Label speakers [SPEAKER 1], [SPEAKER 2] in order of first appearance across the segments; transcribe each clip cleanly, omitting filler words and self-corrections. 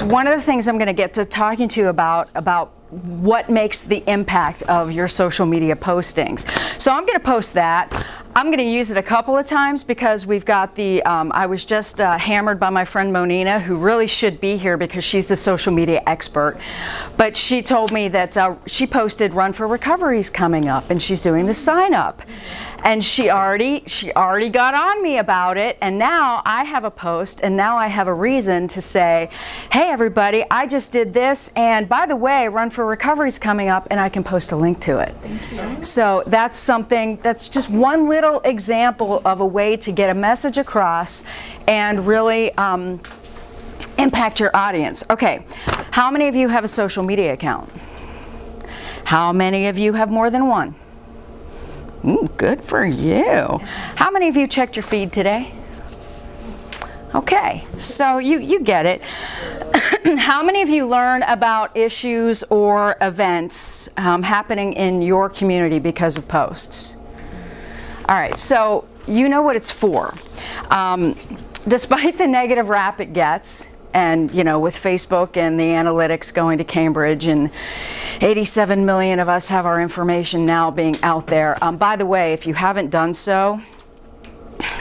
[SPEAKER 1] one of the things I'm going to get to talking to you about what makes the impact of your social media postings. So I'm going to post that. I'm going to use it a couple of times because we've got the, I was just hammered by my friend Monina, who really should be here because she's the social media expert. But she told me that she posted Run for Recovery's coming up and she's doing the sign up. And she already got on me about it, and now I have a post, and now I have a reason to say, hey everybody, I just did this, and by the way, Run for Recovery's coming up, and I can post a link to it.
[SPEAKER 2] Thank you.
[SPEAKER 1] So that's something, that's just one little example of a way to get a message across and really impact your audience. Okay, how many of you have a social media account? How many of you have more than one? Ooh, good for you. How many of you checked your feed today? Okay, so you get it. How many of you learn about issues or events happening in your community because of posts? All right, so you know what it's for. Despite the negative rap it gets, and you know, with Facebook and the analytics going to Cambridge, and 87 million of us have our information now being out there. By the way, if you haven't done so,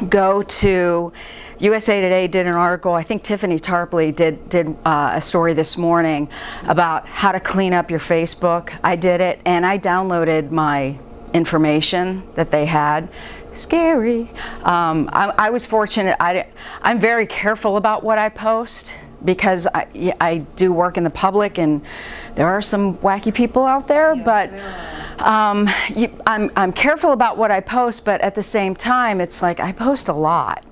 [SPEAKER 1] go to USA Today did an article. I think Tiffany Tarpley did a story this morning about how to clean up your Facebook. I did it, and I downloaded my information that they had. Scary. I was fortunate. I'm very careful about what I post because I do work in the public, and there are some wacky people out there. Yes, but I'm careful about what I post, but at the same time, it's like I post a lot,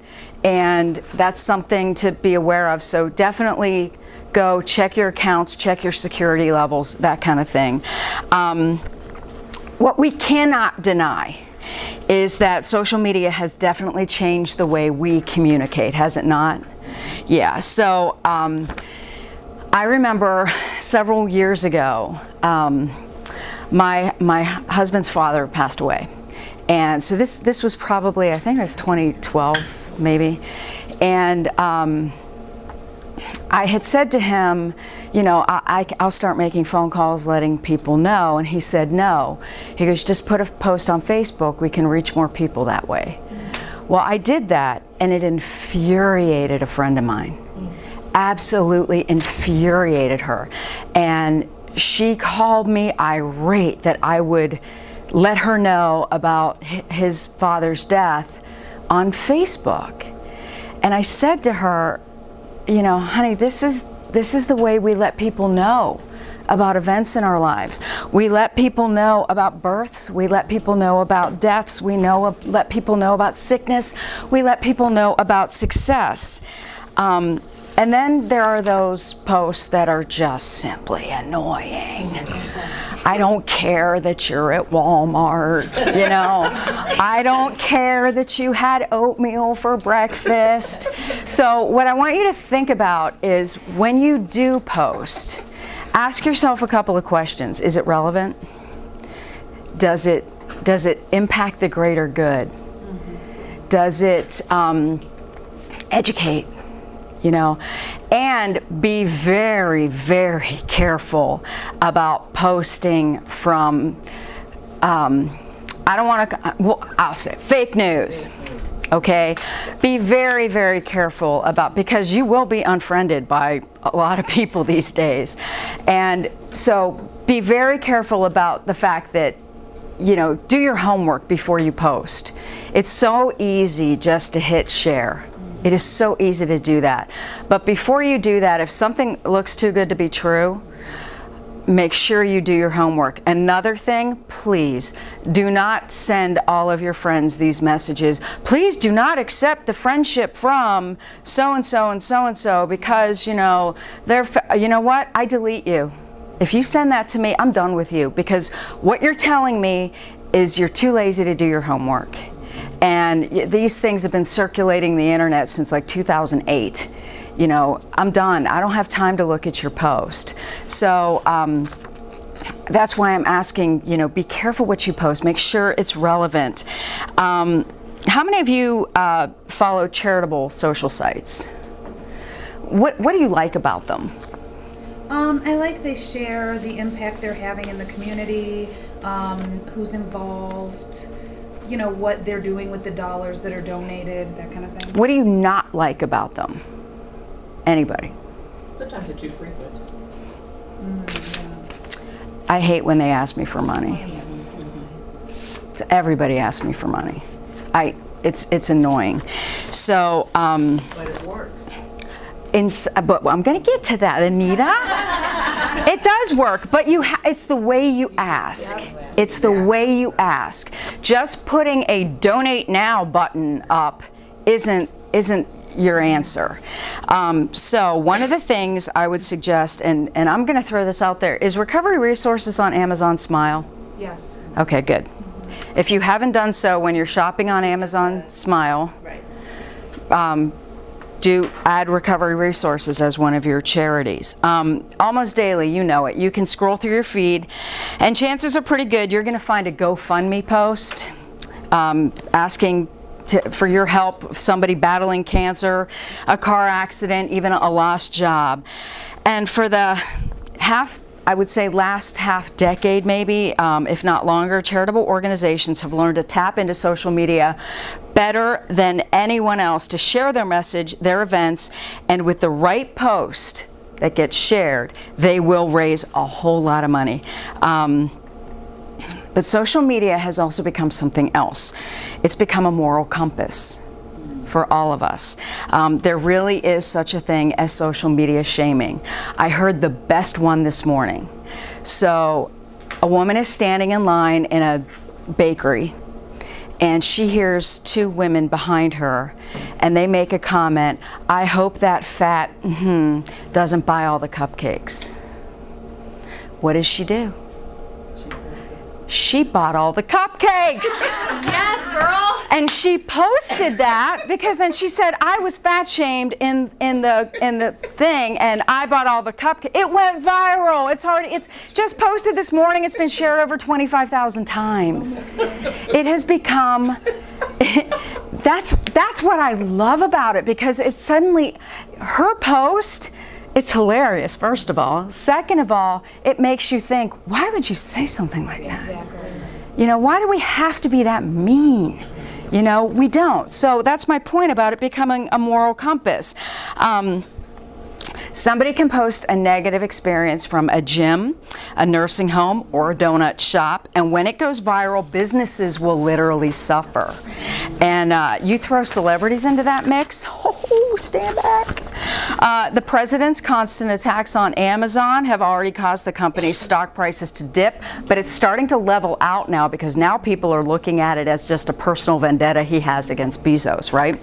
[SPEAKER 1] and that's something to be aware of. So definitely go check your accounts, check your security levels, that kind of thing. What we cannot deny is that social media has definitely changed the way we communicate, has it not? Yeah, so I remember several years ago, my husband's father passed away. And so this was probably, I think it was 2012 maybe. And I had said to him, you know, I'll start making phone calls letting people know. And he said no. He goes, just put a post on Facebook, we can reach more people that way. Well, I did that, and it infuriated a friend of mine. Absolutely infuriated her. And she called me irate that I would let her know about his father's death on Facebook. And I said to her, you know, honey, this is the way we let people know about events in our lives. We let people know about births. We let people know about deaths. We let people know about sickness. We let people know about success. And then there are those posts that are just simply annoying. I don't care that you're at Walmart, you know. I don't care that you had oatmeal for breakfast. So what I want you to think about is when you do post, ask yourself a couple of questions. Is it relevant? Does it impact the greater good? Does it educate? You know, and be very, very careful about posting from, I don't want to, well, I'll say fake news. Okay, be very, very careful about, because you will be unfriended by a lot of people these days. And so be very careful about the fact that, you know, do your homework before you post. It's so easy just to hit share. It is so easy to do that. But before you do that, if something looks too good to be true, make sure you do your homework. Another thing, please do not send all of your friends these messages. Please do not accept the friendship from so-and-so and so-and-so because, you know, you know what? I delete you. If you send that to me, I'm done with you, because what you're telling me is you're too lazy to do your homework. And these things have been circulating the internet since like 2008. You know, I'm done. I don't have time to look at your post. So that's why I'm asking, you know, be careful what you post. Make sure it's relevant. How many of you follow charitable social sites? What do you like about them?
[SPEAKER 2] I like they share the impact they're having in the community, who's involved, you know, what they're doing with the dollars that are donated, that kind of thing.
[SPEAKER 1] What do you not like about them? Anybody?
[SPEAKER 3] Sometimes they're too frequent.
[SPEAKER 1] I hate when they ask me for money. Everybody asks me for money. It's annoying. So,
[SPEAKER 3] But it works.
[SPEAKER 1] but I'm going to get to that, Anita. It does work, but it's the way you ask. It's the way you ask. Just putting a donate now button up isn't your answer. So one of the things I would suggest, and I'm going to throw this out there, is Recovery Resources on Amazon Smile?
[SPEAKER 2] Yes.
[SPEAKER 1] Okay, good. If you haven't done so when you're shopping on Amazon Smile,
[SPEAKER 3] Right.
[SPEAKER 1] do add Recovery Resources as one of your charities. Almost daily, you know it. You can scroll through your feed, and chances are pretty good you're going to find a GoFundMe post asking for your help, somebody battling cancer, a car accident, even a lost job. And for the I would say last half decade maybe, if not longer, charitable organizations have learned to tap into social media better than anyone else to share their message, their events, and with the right post that gets shared, they will raise a whole lot of money. But social media has also become something else. It's become a moral compass for all of us. There really is such a thing as social media shaming. I heard the best one this morning. So a woman is standing in line in a bakery, and she hears two women behind her, and they make a comment, "I hope that fat doesn't buy all the cupcakes." What does she do? She bought all the cupcakes.
[SPEAKER 4] Yes, girl.
[SPEAKER 1] And she posted that because then she said, I was fat shamed in the thing, and I bought all the cupcakes. It went viral. It's just posted this morning. It's been shared over 25,000 times. It has become that's what I love about it, because it's suddenly her post. It's hilarious, first of all. Second of all, it makes you think, why would you say something like that?
[SPEAKER 2] Exactly.
[SPEAKER 1] You know, why do we have to be that mean? You know, we don't. So that's my point about it becoming a moral compass. Somebody can post a negative experience from a gym, a nursing home, or a donut shop, and when it goes viral, businesses will literally suffer. And you throw celebrities into that mix, stand back. The president's constant attacks on Amazon have already caused the company's stock prices to dip, but it's starting to level out now because now people are looking at it as just a personal vendetta he has against Bezos, right?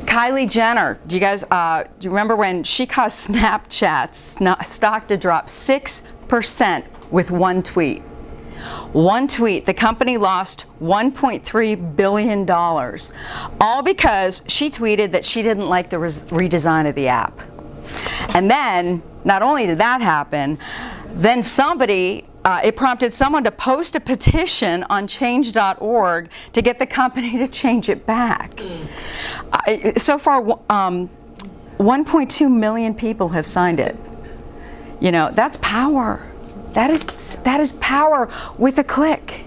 [SPEAKER 1] Kylie Jenner, do you remember when she caused Snapchat's stock to drop 6% with one tweet? One tweet, the company lost $1.3 billion, all because she tweeted that she didn't like the redesign of the app. And then, not only did that happen, then it prompted someone to post a petition on change.org to get the company to change it back. So far, 1.2 million people have signed it. You know, that's power. That is power with a click.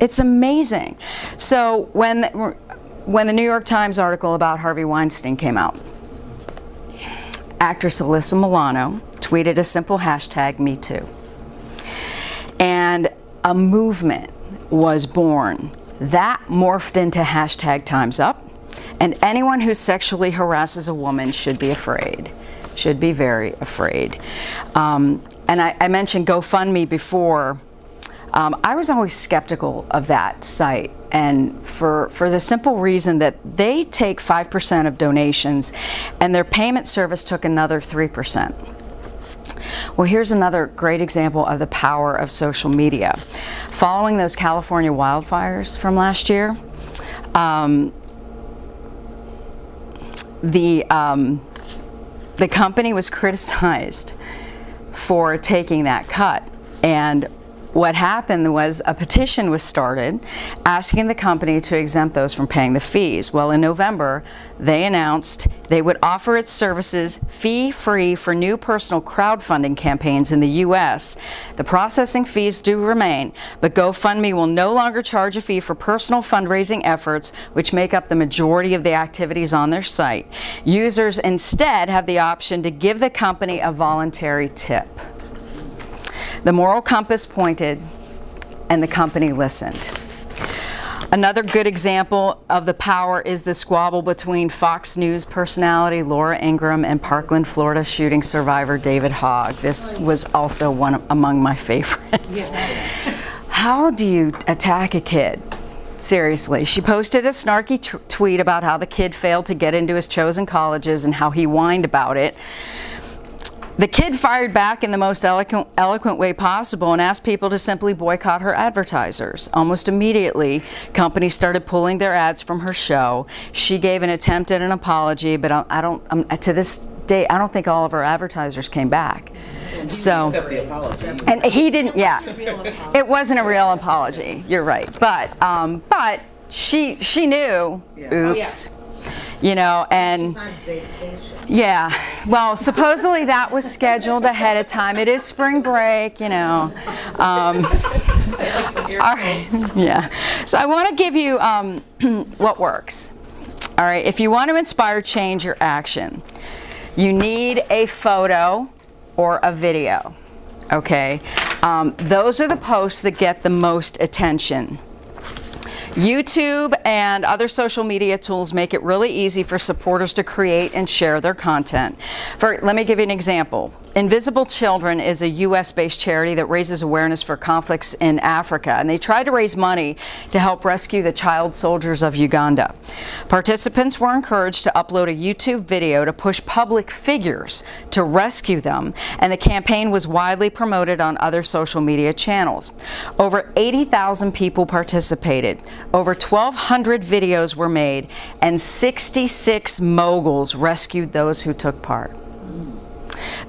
[SPEAKER 1] It's amazing. So when the New York Times article about Harvey Weinstein came out, actress Alyssa Milano tweeted a simple hashtag, #MeToo. And a movement was born. That morphed into hashtag Time's Up. And anyone who sexually harasses a woman should be afraid, should be very afraid. And I mentioned GoFundMe before. I was always skeptical of that site, and for the simple reason that they take 5% of donations, and their payment service took another 3%. Well, here's another great example of the power of social media. Following those California wildfires from last year, the company was criticized for taking that cut, and what happened was a petition was started asking the company to exempt those from paying the fees. Well, in November, they announced they would offer its services fee-free for new personal crowdfunding campaigns in the U.S. The processing fees do remain, but GoFundMe will no longer charge a fee for personal fundraising efforts, which make up the majority of the activities on their site. Users instead have the option to give the company a voluntary tip. The moral compass pointed, and the company listened. Another good example of the power is the squabble between Fox News personality Laura Ingraham and Parkland, Florida shooting survivor David Hogg. This was also one among my favorites. How do you attack a kid? Seriously, she posted a snarky tweet about how the kid failed to get into his chosen colleges and how he whined about it. The kid fired back in the most eloquent way possible and asked people to simply boycott her advertisers. Almost immediately, companies started pulling their ads from her show. She gave an attempt at an apology, but to this day, I don't think all of her advertisers came back. So,
[SPEAKER 3] Except the apology.
[SPEAKER 1] and he didn't. Yeah, it wasn't a real apology. You're right, but she knew. Oops. You know, and yeah, well, supposedly that was scheduled ahead of time. It is spring break, you know. All right, yeah. So I want to give you what works. All right, if you want to inspire change or action, you need a photo or a video. Okay, those are the posts that get the most attention. YouTube and other social media tools make it really easy for supporters to create and share their content. Let me give you an example. Invisible Children is a US-based charity that raises awareness for conflicts in Africa, and they tried to raise money to help rescue the child soldiers of Uganda. Participants were encouraged to upload a YouTube video to push public figures to rescue them, and the campaign was widely promoted on other social media channels. Over 80,000 people participated. Over 1,200 videos were made, and 66 moguls rescued those who took part.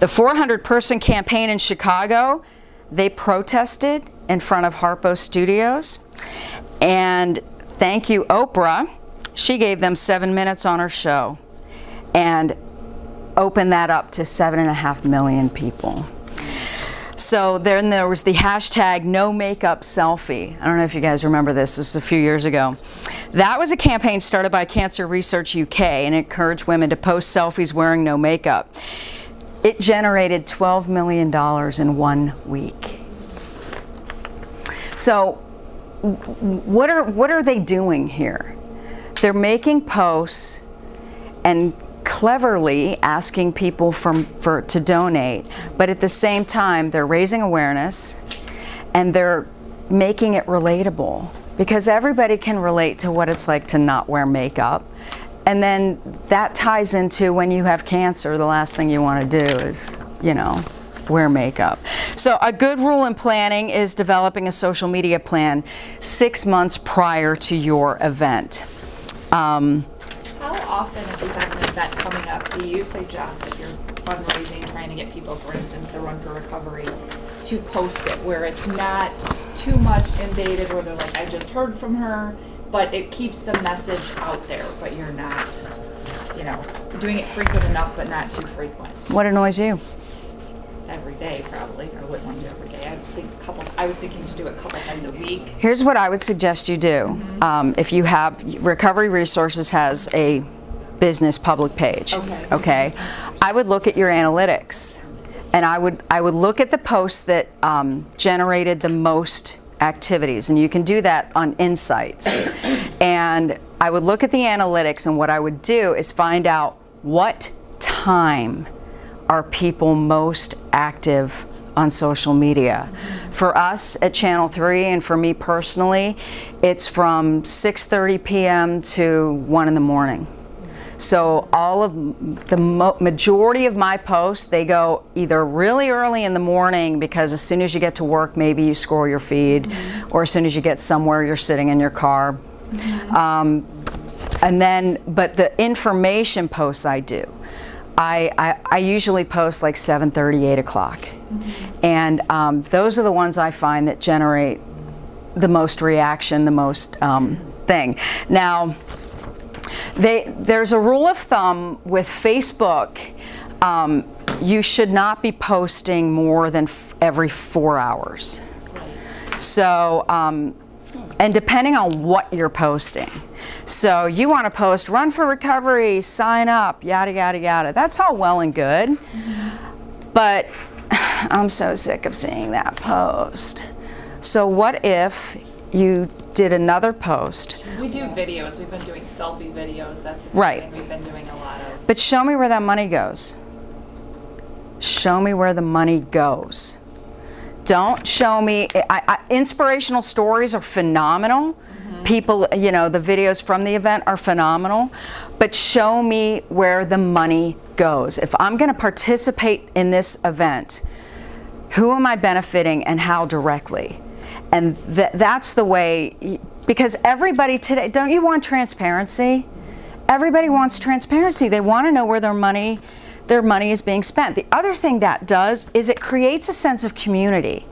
[SPEAKER 1] The 400-person campaign in Chicago, they protested in front of Harpo Studios. And thank you, Oprah. She gave them 7 minutes on her show and opened that up to 7.5 million people. So then there was the hashtag no makeup selfie. I don't know if you guys remember this. This was a few years ago. That was a campaign started by Cancer Research UK and encouraged women to post selfies wearing no makeup. It generated $12 million in 1 week. So what are they doing here? They're making posts and cleverly asking people to donate, but at the same time they're raising awareness and they're making it relatable, because everybody can relate to what it's like to not wear makeup. And then that ties into when you have cancer, the last thing you want to do is, you know, wear makeup. So a good rule in planning is developing a social media plan 6 months prior to your event.
[SPEAKER 4] How often, if you've got an event coming up, do you suggest, if you're fundraising, trying to get people, for instance, the Run for Recovery, to post it where it's not too much invaded, where they're like, I just heard from her, but it keeps the message out there, but you're not, you know, doing it frequent enough, but not too frequent?
[SPEAKER 1] What annoys you?
[SPEAKER 4] Every day, probably. I wouldn't want to do it every day. I was thinking to do it a couple times a week.
[SPEAKER 1] Here's what I would suggest you do. If you have, Recovery Resources has a business public page. Okay. I would look at your analytics, and I would look at the posts that generated the most activities, and you can do that on Insights. And I would look at the analytics, and what I would do is find out what time are people most active on social media. For us at Channel 3, and for me personally, it's from 6:30 p.m. to 1 in the morning. So all of the majority of my posts, they go either really early in the morning, because as soon as you get to work, maybe you scroll your feed, or as soon as you get somewhere, you're sitting in your car. And then, but the information posts I do, I usually post like 7:30, 8 o'clock. And those are the ones I find that generate the most reaction, the most thing. Now, there's a rule of thumb with Facebook. You should not be posting more than every 4 hours. So, and depending on what you're posting. So you want to post run for recovery, sign up, yada, yada, yada. That's all well and good. But I'm so sick of seeing that post. So what if you did another post?
[SPEAKER 4] We do videos. We've been doing selfie videos. That's a
[SPEAKER 1] Right.
[SPEAKER 4] thing we've been doing a lot of.
[SPEAKER 1] But show me where that money goes. Show me where the money goes. Don't show me, inspirational stories are phenomenal. People, you know, the videos from the event are phenomenal, but show me where the money goes. If I'm going to participate in this event, who am I benefiting and how directly? And that's the way, because everybody today, don't you want transparency? Everybody wants transparency. They want to know where their money is being spent. The other thing that does is it creates a sense of community.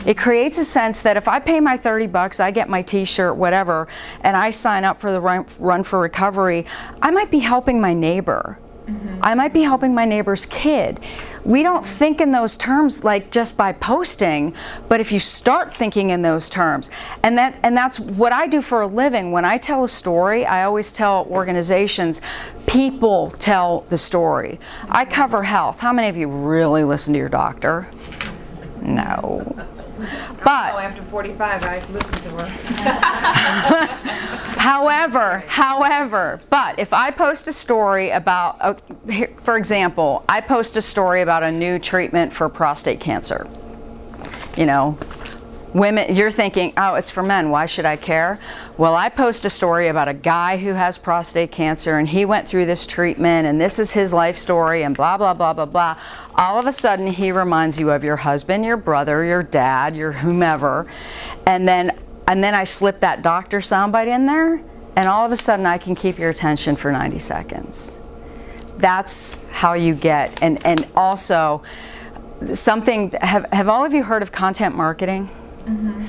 [SPEAKER 1] It creates a sense that if I pay my $30, I get my t-shirt, whatever, and I sign up for the Run for Recovery, I might be helping my neighbor. I might be helping my neighbor's kid. We don't think in those terms like just by posting, but if you start thinking in those terms, and that's what I do for a living. When I tell a story, I always tell organizations, people tell the story. I cover health. How many of you really listen to your doctor? No. But
[SPEAKER 2] after 45, I listened to her.
[SPEAKER 1] However, but if I post a story about, for example, I post a story about a new treatment for prostate cancer. You know, women, you're thinking, oh, it's for men, why should I care? Well, I post a story about a guy who has prostate cancer and he went through this treatment and this is his life story and blah, blah, blah, blah, blah. All of a sudden, he reminds you of your husband, your brother, your dad, your whomever, and then I slip that doctor soundbite in there, and all of a sudden I can keep your attention for 90 seconds. That's how you get, and also something, have all of you heard of content marketing? Mm-hmm.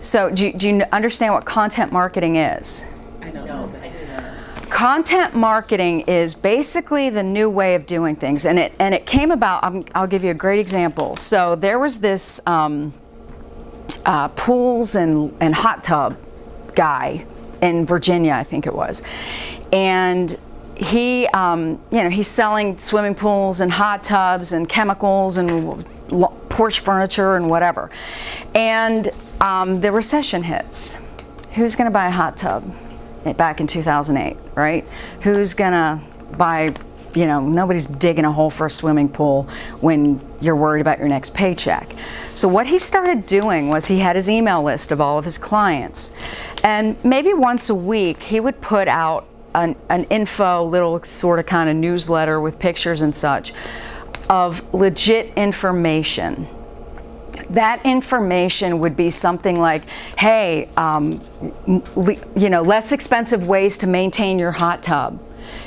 [SPEAKER 1] So do you understand what content marketing is?
[SPEAKER 3] I don't know.
[SPEAKER 1] Content marketing is basically the new way of doing things, and it came about. I'll give you a great example. So there was this pools and hot tub guy in Virginia, I think it was, and he, he's selling swimming pools and hot tubs and chemicals and porch furniture and whatever. And the recession hits. Who's going to buy a hot tub? Back in 2008, right? Who's gonna buy, nobody's digging a hole for a swimming pool when you're worried about your next paycheck. So what he started doing was he had his email list of all of his clients. And maybe once a week, he would put out an info, little sort of kind of newsletter with pictures and such of legit information. That information would be something like, hey, less expensive ways to maintain your hot tub.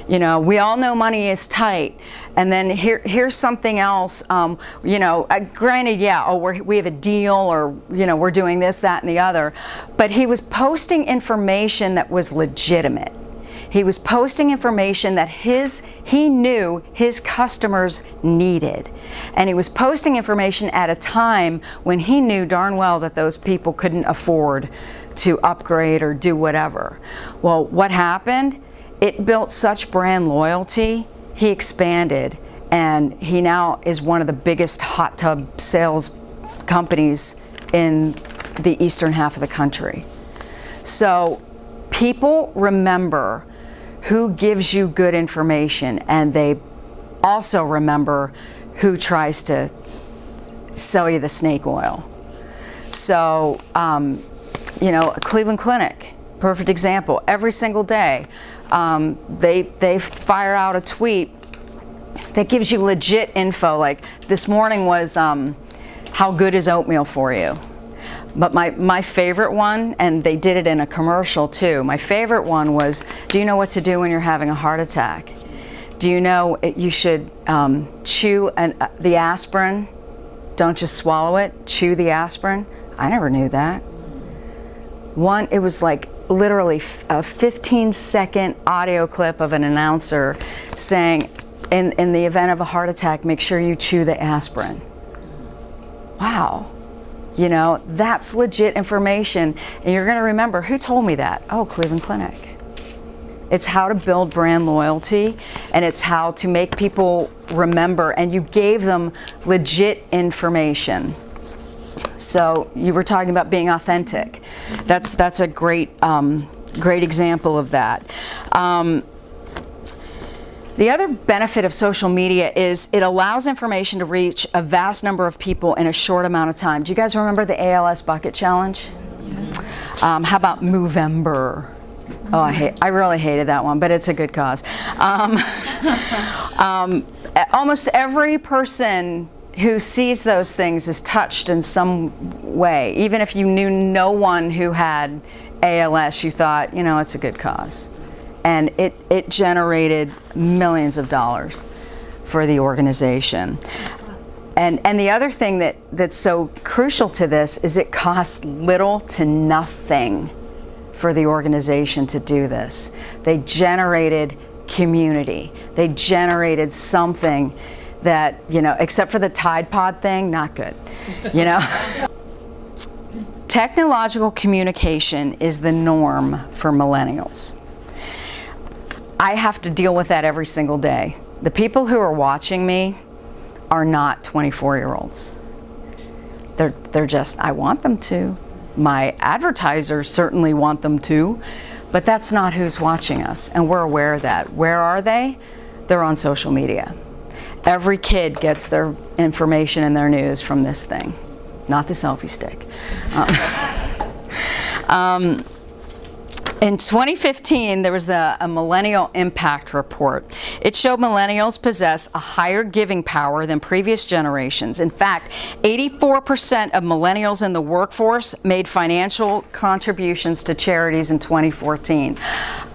[SPEAKER 1] We all know money is tight. And then here's something else, granted, yeah, we have a deal, or, we're doing this, that, and the other. But he was posting information that was legitimate. He was posting information that he knew his customers needed. And he was posting information at a time when he knew darn well that those people couldn't afford to upgrade or do whatever. Well, what happened? It built such brand loyalty, he expanded, and he now is one of the biggest hot tub sales companies in the eastern half of the country. So people remember who gives you good information, and they also remember who tries to sell you the snake oil. So, Cleveland Clinic, perfect example. Every single day, they fire out a tweet that gives you legit info. Like this morning was, how good is oatmeal for you? But my favorite one, and they did it in a commercial too, my favorite one was, do you know what to do when you're having a heart attack? Do you know you should chew the aspirin? Don't just swallow it, chew the aspirin. I never knew that. It was like literally a 15-second audio clip of an announcer saying, in the event of a heart attack, make sure you chew the aspirin. Wow. You know, that's legit information. And you're going to remember, who told me that? Oh, Cleveland Clinic. It's how to build brand loyalty, and it's how to make people remember, and you gave them legit information. So you were talking about being authentic. That's a great example of that. The other benefit of social media is it allows information to reach a vast number of people in a short amount of time. Do you guys remember the ALS Bucket Challenge? How about Movember? Oh, I really hated that one, but it's a good cause. Almost every person who sees those things is touched in some way. Even if you knew no one who had ALS, you thought, you know, it's a good cause. And it generated millions of dollars for the organization. And the other thing that's so crucial to this is it costs little to nothing for the organization to do this. They generated community. They generated something that, you know, except for the Tide Pod thing, not good, you know? Technological communication is the norm for millennials. I have to deal with that every single day. The people who are watching me are not 24-year-olds. They're just, I want them to. My advertisers certainly want them to, but that's not who's watching us, and we're aware of that. Where are they? They're on social media. Every kid gets their information and their news from this thing, not the selfie stick. In 2015, there was a Millennial Impact Report. It showed millennials possess a higher giving power than previous generations. In fact, 84% of millennials in the workforce made financial contributions to charities in 2014.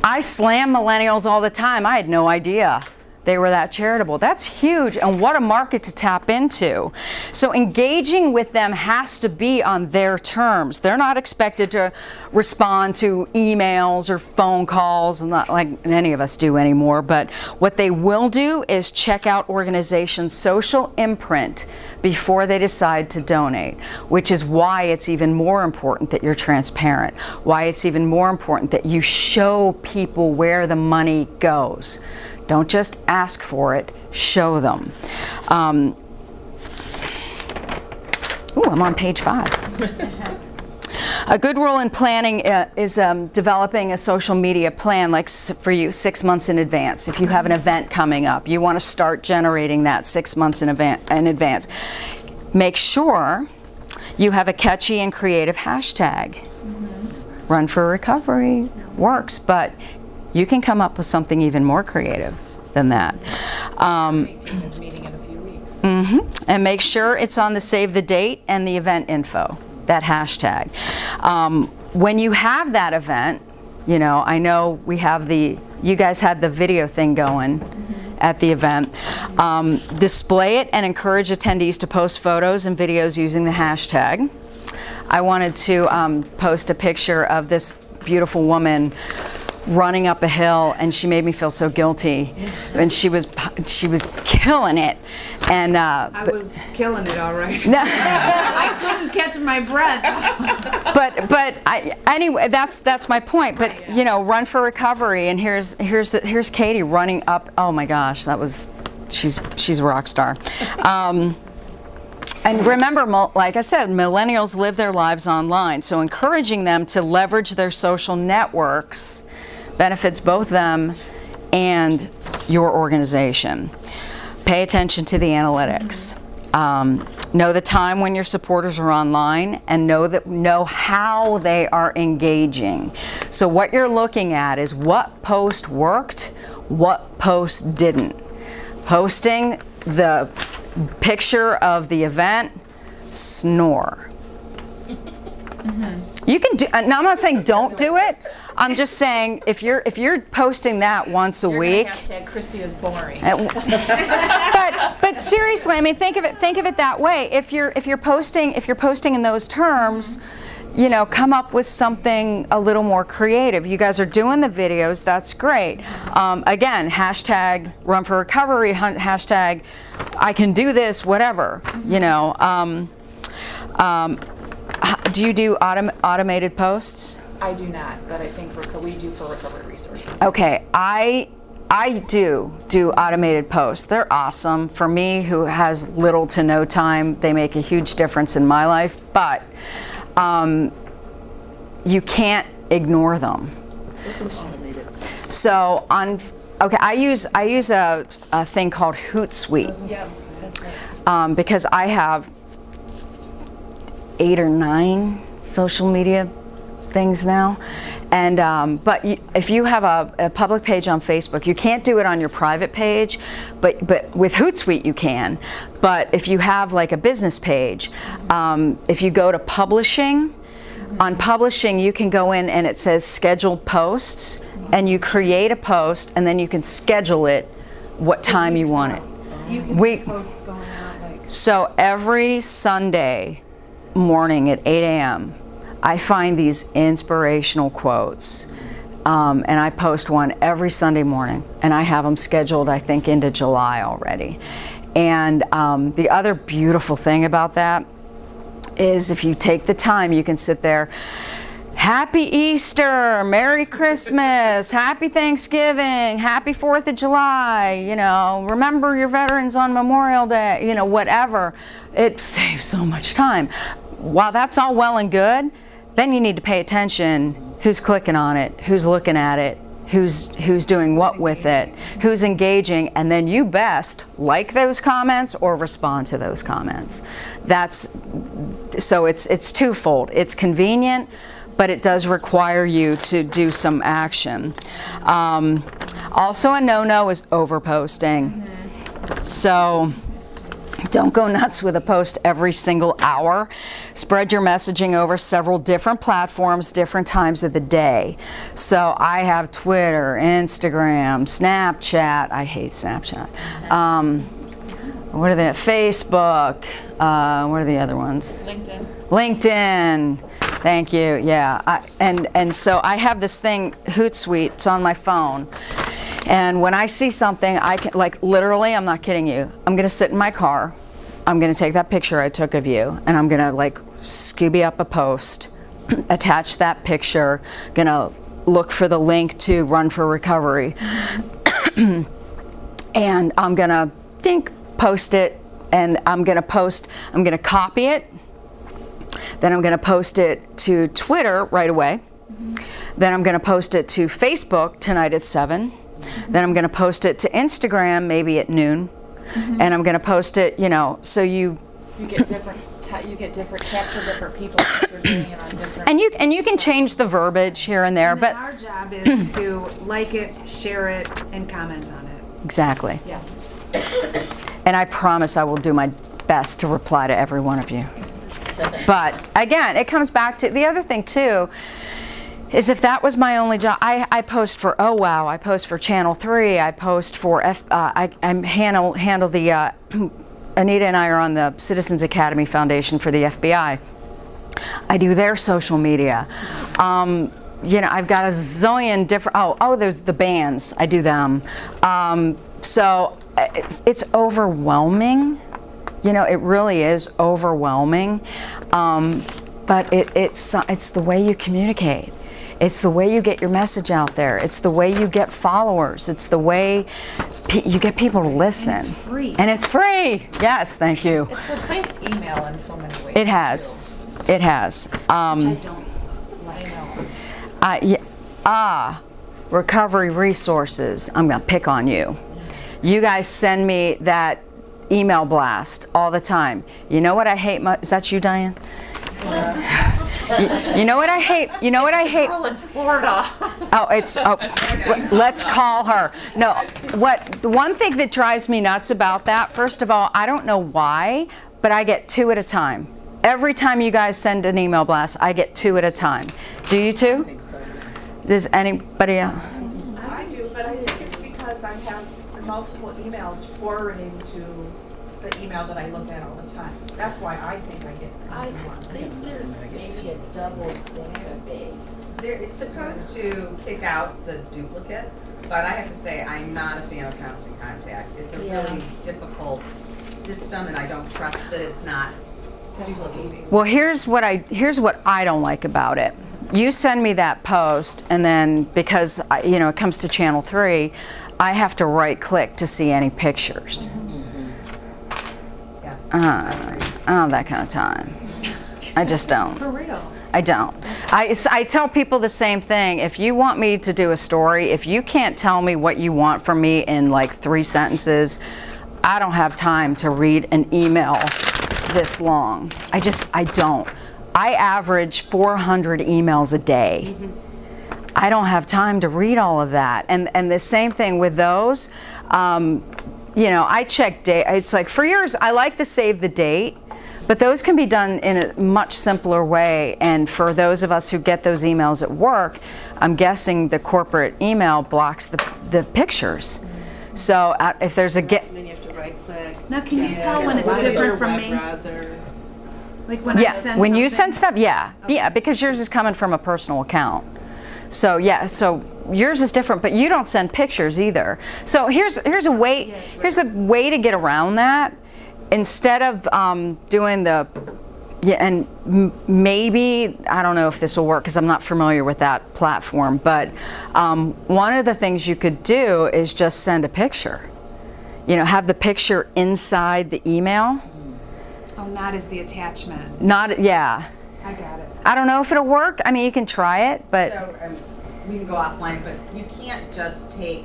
[SPEAKER 1] I slam millennials all the time. I had no idea they were that charitable. That's huge, and what a market to tap into. So engaging with them has to be on their terms. They're not expected to respond to emails or phone calls, not like any of us do anymore, but what they will do is check out organizations' social imprint before they decide to donate, which is why it's even more important that you're transparent, why it's even more important that you show people where the money goes. Don't just ask for it, show them. I'm on page 5. A good rule in planning is developing a social media plan, like for you, 6 months in advance. If you have an event coming up, you want to start generating that 6 months in advance. Make sure you have a catchy and creative hashtag. Run for Recovery works, but you can come up with something even more creative than that.
[SPEAKER 3] Is meeting in a few weeks.
[SPEAKER 1] And make sure it's on the save the date and the event info, that hashtag. When you have that event, you know, I know we have you guys had the video thing going at the event. Display it and encourage attendees to post photos and videos using the hashtag. I wanted to post a picture of this beautiful woman running up a hill, and she made me feel so guilty, and she was killing it, and
[SPEAKER 2] I was killing it, all right. I couldn't catch my breath.
[SPEAKER 1] but anyway, that's my point. But you know, Run for Recovery, and here's Katie running up. Oh my gosh, she's a rock star. And remember, like I said, millennials live their lives online, so encouraging them to leverage their social networks benefits both them and your organization. Pay attention to the analytics. Know the time when your supporters are online, and know how they are engaging. So what you're looking at is what post worked, what post didn't. Posting the picture of the event, snore. You can do. Now I'm not saying don't do it. I'm just saying if you're posting that once a
[SPEAKER 4] You're
[SPEAKER 1] week.
[SPEAKER 4] gonna hashtag Christy is boring.
[SPEAKER 1] But seriously, I mean, think of it that way. If you're posting in those terms, you know, come up with something a little more creative. You guys are doing the videos, that's great. Again, hashtag Run for Recovery, hashtag I can do this, whatever. You know. Do you do automated posts?
[SPEAKER 4] I do not, but I think we do for Recovery Resources.
[SPEAKER 1] Okay, I do automated posts. They're awesome. For me, who has little to no time, they make a huge difference in my life, but you can't ignore them. So I use a thing called Hootsuite because I have 8 or 9 social media things now, and but if you have a public page on Facebook, you can't do it on your private page, but with Hootsuite you can. But if you have like a business page, if you go to publishing, on publishing you can go in and it says scheduled posts, and you create a post and then you can schedule it what time you want it.
[SPEAKER 2] You can have posts going out like.
[SPEAKER 1] So every Sunday morning at 8 a.m. I find these inspirational quotes, and I post one every Sunday morning, and I have them scheduled, I think, into July already. And the other beautiful thing about that is if you take the time, you can sit there, Happy Easter, Merry Christmas, Happy Thanksgiving, Happy 4th of July, you know, remember your veterans on Memorial Day, you know, whatever. It saves so much time. While that's all well and good, then you need to pay attention who's clicking on it, who's looking at it, who's doing what with it, who's engaging, and then you best like those comments or respond to those comments. So it's twofold. It's convenient, but it does require you to do some action. Also a no-no is overposting. So don't go nuts with a post every single hour. Spread your messaging over several different platforms, different times of the day. So I have Twitter, Instagram, Snapchat. I hate Snapchat. What are they? Facebook. What are the other ones? LinkedIn. Thank you. Yeah. And so I have this thing, Hootsuite. It's on my phone. And when I see something, I can, like, literally, I'm not kidding you, I'm gonna sit in my car, I'm gonna take that picture I took of you, and I'm gonna like Scooby up a post, attach that picture, gonna look for the link to Run for Recovery, and I'm gonna post it, and I'm gonna copy it, then I'm gonna post it to Twitter right away, then I'm gonna post it to Facebook tonight at 7. Then I'm going to post it to Instagram maybe at noon, and I'm going to post it, you know, so you
[SPEAKER 4] get different capture different people if you're doing it on different.
[SPEAKER 1] and you can change the verbiage here and there,
[SPEAKER 2] And
[SPEAKER 1] but
[SPEAKER 2] then our job is to like it, share it, and comment on it.
[SPEAKER 1] exactly.
[SPEAKER 4] Yes.
[SPEAKER 1] And I promise I will do my best to reply to every one of you. But again, it comes back to the other thing too. Is if that was my only job, I post for Oh Wow, I post for Channel 3, I post for I handle the Anita and I are on the Citizens Academy Foundation for the FBI. I do their social media. You know, I've got a zillion different. There's the bands. I do them. So it's overwhelming. You know, it really is overwhelming. But it's the way you communicate. It's the way you get your message out there. It's the way you get followers. It's the way you get people to listen.
[SPEAKER 2] And it's free.
[SPEAKER 1] And it's free. Yes, thank you.
[SPEAKER 4] It's replaced email in so many ways.
[SPEAKER 1] It has. It has.
[SPEAKER 2] I don't like.
[SPEAKER 1] Recovery Resources. I'm going to pick on you. You guys send me that email blast all the time. You know what I hate? Is that you, Diane? You know what I hate? You know what I hate?
[SPEAKER 4] Girl in Florida.
[SPEAKER 1] Let's call her. No, the one thing that drives me nuts about that, first of all, I don't know why, but I get 2 at a time. every time you guys send an email blast, I get 2 at a time. Do you too? Does anybody else?
[SPEAKER 5] I do, but I think it's because I have multiple emails forwarding to the email that I look at all the time. That's why I think I get.
[SPEAKER 6] I think there's maybe a double database.
[SPEAKER 7] It's supposed to kick out the duplicate, but I have to say, I'm not a fan of Constant Contact. It's a really difficult system, and I don't trust that it's not duplicating.
[SPEAKER 1] Well, here's what I don't like about it. You send me that post, and then because it comes to Channel 3, I have to right-click to see any pictures.
[SPEAKER 7] Yeah.
[SPEAKER 1] I don't have that kind of time. I just don't.
[SPEAKER 2] For real.
[SPEAKER 1] I don't. I tell people the same thing. If you want me to do a story, if you can't tell me what you want from me in like 3 sentences, I don't have time to read an email this long. I don't. I average 400 emails a day. I don't have time to read all of that. And the same thing with those. I check date. It's like for yours, I like to save the date. But those can be done in a much simpler way, and for those of us who get those emails at work, I'm guessing the corporate email blocks the pictures. So if there's a
[SPEAKER 5] And then you have to right click.
[SPEAKER 2] Now, can you tell when it's different from me?
[SPEAKER 5] Browser.
[SPEAKER 2] Like when I
[SPEAKER 1] yes,
[SPEAKER 2] send
[SPEAKER 1] when you
[SPEAKER 2] something?
[SPEAKER 1] send stuff, yeah, because yours is coming from a personal account. So so yours is different, but you don't send pictures either. So here's a way to get around that. Instead of doing maybe, I don't know if this will work because I'm not familiar with that platform, but one of the things you could do is just send a picture. Have the picture inside the email.
[SPEAKER 2] Oh, not as the attachment.
[SPEAKER 1] Yeah.
[SPEAKER 2] I got it.
[SPEAKER 1] I don't know if it'll work. I mean, you can try it, but
[SPEAKER 7] So we can go offline, but you can't just take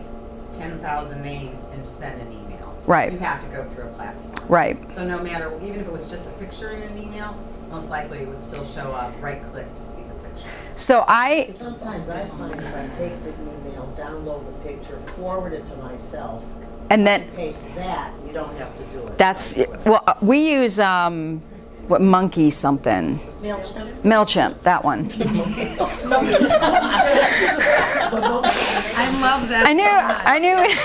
[SPEAKER 7] 10,000 names and send an email.
[SPEAKER 1] Right.
[SPEAKER 7] You have to go through a platform.
[SPEAKER 1] right.
[SPEAKER 7] So no matter, even if it was just a picture in an email, most likely it would still show up, right-click to see the picture.
[SPEAKER 1] So
[SPEAKER 6] Sometimes I find if I take the email, download the picture, forward it to myself,
[SPEAKER 1] and then
[SPEAKER 6] paste that, you don't have to do it.
[SPEAKER 1] that's we use Monkey something. MailChimp, that one.
[SPEAKER 2] I love that.
[SPEAKER 1] I knew it.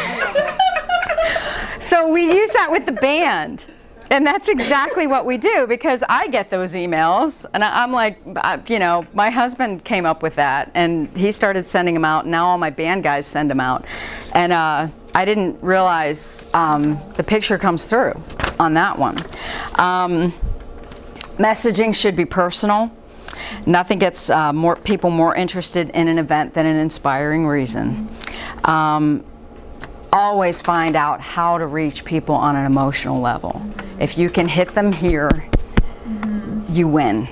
[SPEAKER 1] So we use that with the band. And that's exactly what we do because I get those emails and I'm like, my husband came up with that and he started sending them out. And now all my band guys send them out. And I didn't realize the picture comes through on that one. Messaging should be personal. Nothing gets people more interested in an event than an inspiring reason. Always find out how to reach people on an emotional level. If you can hit them here, you win.